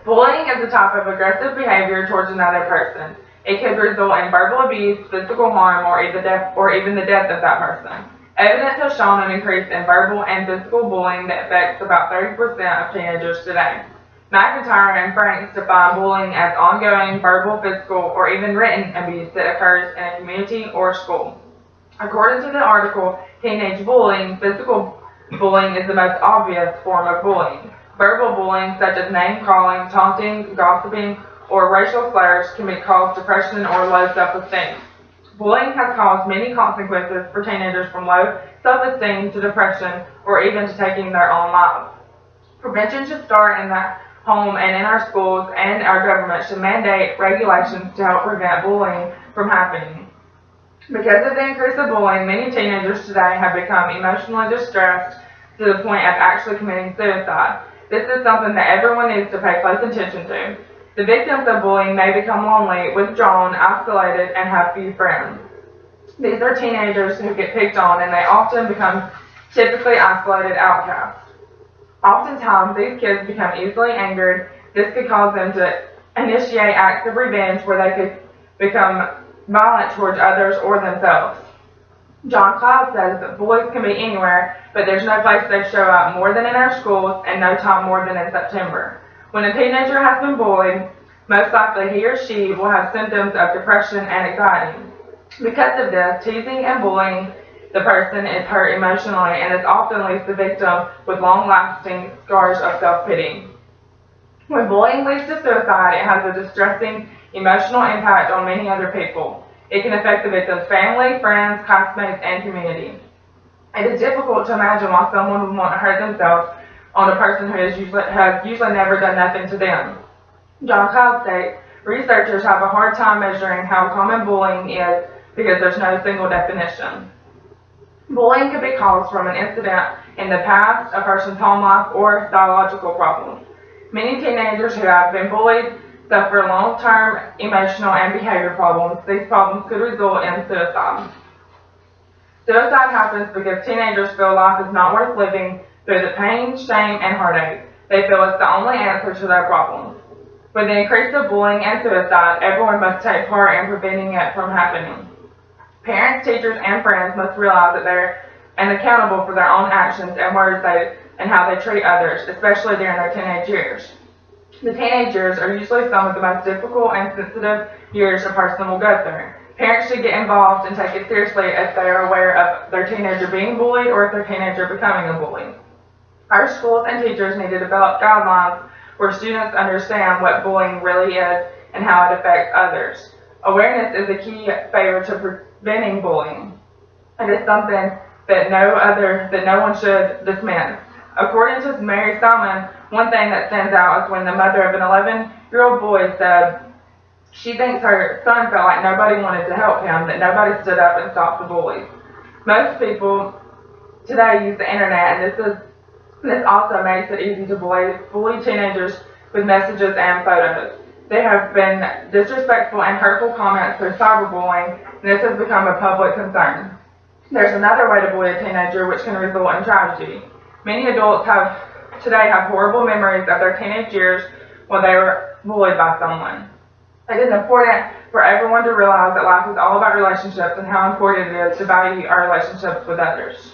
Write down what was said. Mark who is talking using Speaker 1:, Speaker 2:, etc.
Speaker 1: Bullying is a type of aggressive behavior towards another person. It could result in verbal abuse, physical harm, or even the death of that person. Evidence has shown an increase in verbal and physical bullying that affects about 30% of teenagers today. McIntyre and Franks define bullying as ongoing verbal, physical, or even written abuse that occurs in a community or school. According to the article, Teenage Bullying, physical bullying is the most obvious form of bullying. Verbal bullying, such as name-calling, taunting, gossiping, or racial slurs, can cause depression or low self-esteem. Bullying has caused many consequences for teenagers, from low self-esteem to depression or even to taking their own lives. Prevention should start in the home and in our schools, and our government should mandate regulations to help prevent bullying from happening. Because of the increase of bullying, many teenagers today have become emotionally distressed to the point of actually committing suicide. This is something that everyone needs to pay close attention to. The victims of bullying may become lonely, withdrawn, isolated, and have few friends. These are teenagers who get picked on, and they often become typically isolated outcasts. Oftentimes, these kids become easily angered. This could cause them to initiate acts of revenge where they could become violent towards others or themselves. John Cloud says that bullies can be anywhere, but there's no place they show up more than in our schools, and no time more than in September. When a teenager has been bullied, most likely he or she will have symptoms of depression and anxiety. Because of this, teasing and bullying the person is hurt emotionally, and it often leaves the victim with long-lasting scars of self-pity. When bullying leads to suicide, it has a distressing emotional impact on many other people. It can affect the victim's family, friends, classmates, and community. It is difficult to imagine why someone would want to hurt themselves on a person who has usually never done nothing to them. John Cloud states, researchers have a hard time measuring how common bullying is because there's no single definition. Bullying could be caused from an incident in the past, a person's home life, or biological problems. Many teenagers who have been bullied suffer long-term emotional and behavior problems. These problems could result in suicide. Suicide happens because teenagers feel life is not worth living through the pain, shame, and heartache. They feel it's the only answer to their problems. With the increase of bullying and suicide, everyone must take part in preventing it from happening. Parents, teachers, and friends must realize that they're accountable for their own actions and words and how they treat others, especially during their teenage years. The teenage years are usually some of the most difficult and sensitive years a person will go through. Parents should get involved and take it seriously if they are aware of their teenager being bullied or if their teenager becoming a bully. Our schools and teachers need to develop guidelines where students understand what bullying really is and how it affects others. Awareness is a key factor to preventing bullying. It is something that no one should dismiss. According to Mary Salmon, one thing that stands out is when the mother of an 11-year-old boy said she thinks her son felt like nobody wanted to help him, that nobody stood up and stopped the bullies. Most people today use the internet, and this also makes it easy to bully teenagers with messages and photos. There have been disrespectful and hurtful comments through cyberbullying, and this has become a public concern. There's another way to bully a teenager which can result in tragedy. Many adults today have horrible memories of their teenage years when they were bullied by someone. It is important for everyone to realize that life is all about relationships and how important it is to value our relationships with others.